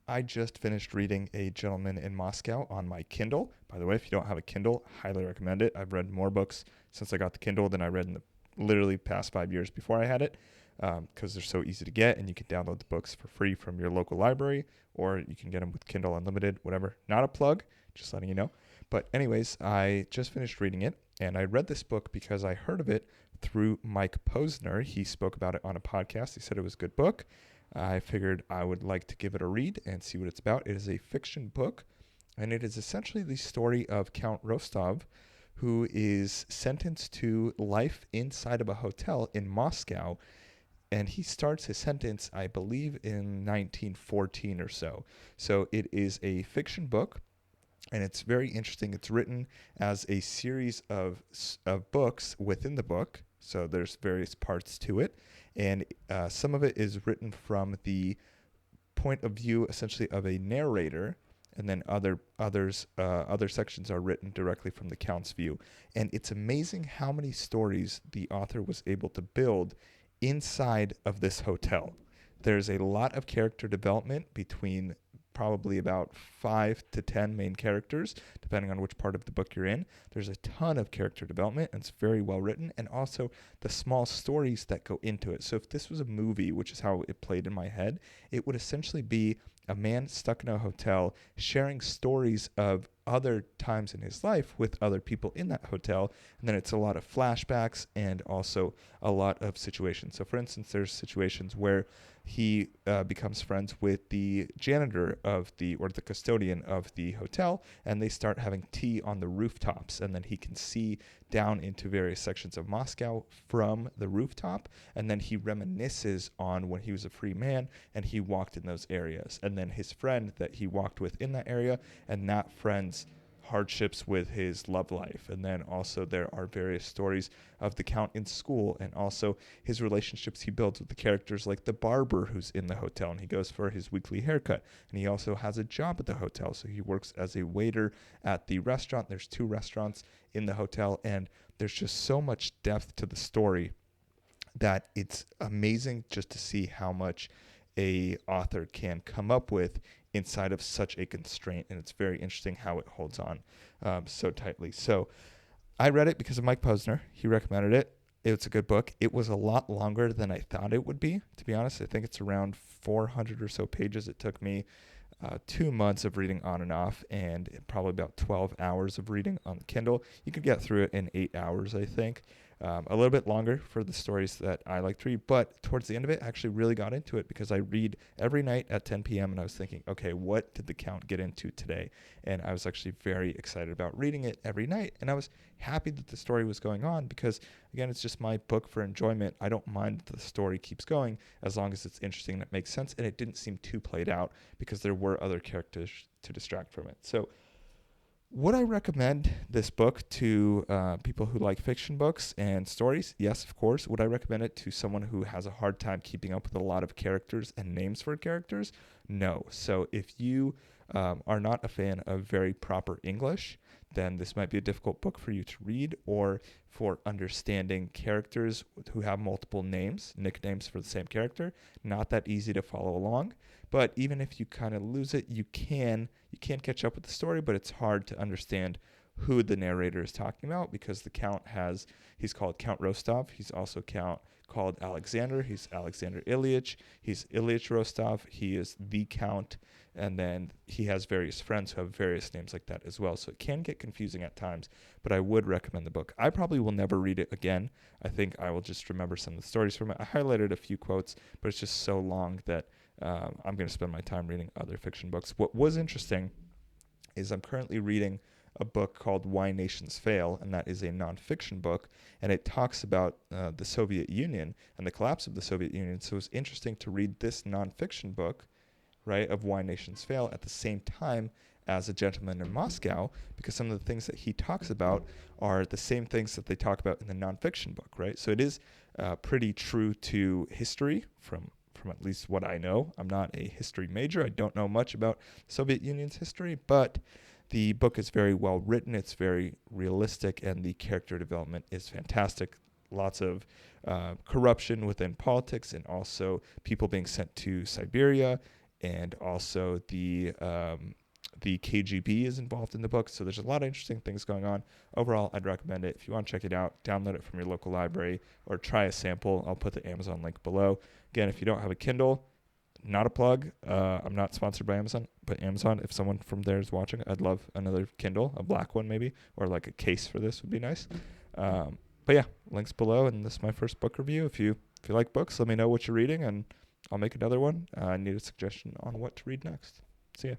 I just finished reading A Gentleman in Moscow on my Kindle. By the way, if you don't have a Kindle, highly recommend it. I've read more books since I got the Kindle than I read in the literally past 5 years before I had it, because they're so easy to get, and you can download the books for free from your local library, or you can get them with Kindle Unlimited, whatever. Not a plug, just letting you know. But anyways, I just finished reading it, and I read this book because I heard of it through Mike Posner. He spoke about it on a podcast. He said it was a good book. I figured I would like to give it a read and see what it's about. It is a fiction book, and it is essentially the story of Count Rostov, who is sentenced to life inside of a hotel in Moscow. And he starts his sentence, I believe, in 1914 or so. So it is a fiction book, and it's very interesting. It's written as a series of books within the book. So there's various parts to it, and some of it is written from the point of view, essentially, of a narrator, and then other sections are written directly from the Count's view. And it's amazing how many stories the author was able to build inside of this hotel. There's a lot of character development between probably about 5 to 10 main characters, depending on which part of the book you're in. There's a ton of character development, and it's very well written, and also the small stories that go into it. So if this was a movie, which is how it played in my head, it would essentially be a man stuck in a hotel sharing stories of other times in his life with other people in that hotel. And then it's a lot of flashbacks and also a lot of situations. So for instance, there's situations where he becomes friends with the janitor or the custodian of the hotel, and they start having tea on the rooftops, and then he can see down into various sections of Moscow from the rooftop, and then he reminisces on when he was a free man and he walked in those areas, and then his friend that he walked with in that area, and that friend's hardships with his love life. And then also there are various stories of the Count in school, and also his relationships he builds with the characters like the barber who's in the hotel, and he goes for his weekly haircut. And he also has a job at the hotel, so he works as a waiter at the restaurant. There's 2 restaurants in the hotel, and there's just so much depth to the story that it's amazing just to see how much a author can come up with inside of such a constraint. And it's very interesting how it holds on so tightly. So I read it because of Mike Posner. He recommended it. It's a good book. It was a lot longer than I thought it would be, to be honest. I think it's around 400 or so pages. It took me 2 months of reading on and off, and probably about 12 hours of reading on the Kindle. You could get through it in 8 hours, I think. A little bit longer for the stories that I like to read, but towards the end of it, I actually really got into it because I read every night at 10 p.m. and I was thinking, okay, what did the Count get into today? And I was actually very excited about reading it every night, and I was happy that the story was going on because, again, it's just my book for enjoyment. I don't mind that the story keeps going as long as it's interesting and it makes sense, and it didn't seem too played out because there were other characters to distract from it. So would I recommend this book to people who like fiction books and stories? Yes, of course. Would I recommend it to someone who has a hard time keeping up with a lot of characters and names for characters? No. So if you are not a fan of very proper English, then this might be a difficult book for you to read, or for understanding characters who have multiple names, nicknames for the same character. Not that easy to follow along. But even if you kind of lose it, you can catch up with the story, but it's hard to understand who the narrator is talking about because the Count he's called Count Rostov. He's also called Alexander. He's Alexander Ilyich. He's Ilyich Rostov. He is the Count. And then he has various friends who have various names like that as well. So it can get confusing at times, but I would recommend the book. I probably will never read it again. I think I will just remember some of the stories from it. I highlighted a few quotes, but it's just so long that I'm going to spend my time reading other fiction books. What was interesting is I'm currently reading a book called Why Nations Fail, and that is a nonfiction book, and it talks about the Soviet Union and the collapse of the Soviet Union. So it's interesting to read this nonfiction book, right, of Why Nations Fail at the same time as A Gentleman in Moscow, because some of the things that he talks about are the same things that they talk about in the nonfiction book, right? So it is pretty true to history from at least what I know. I'm not a history major. I don't know much about the Soviet Union's history, but the book is very well written. It's very realistic, and the character development is fantastic. Lots of corruption within politics, and also people being sent to Siberia and also the KGB is involved in the book. So there's a lot of interesting things going on. Overall, I'd recommend it. If you want to check it out, download it from your local library or try a sample. I'll put the Amazon link below. Again, if you don't have a Kindle, not a plug. I'm not sponsored by Amazon, but Amazon, if someone from there is watching, I'd love another Kindle, a black one maybe, or like a case for this would be nice. But yeah, links below, and this is my first book review. If you like books, let me know what you're reading, and I'll make another one. I need a suggestion on what to read next. See ya.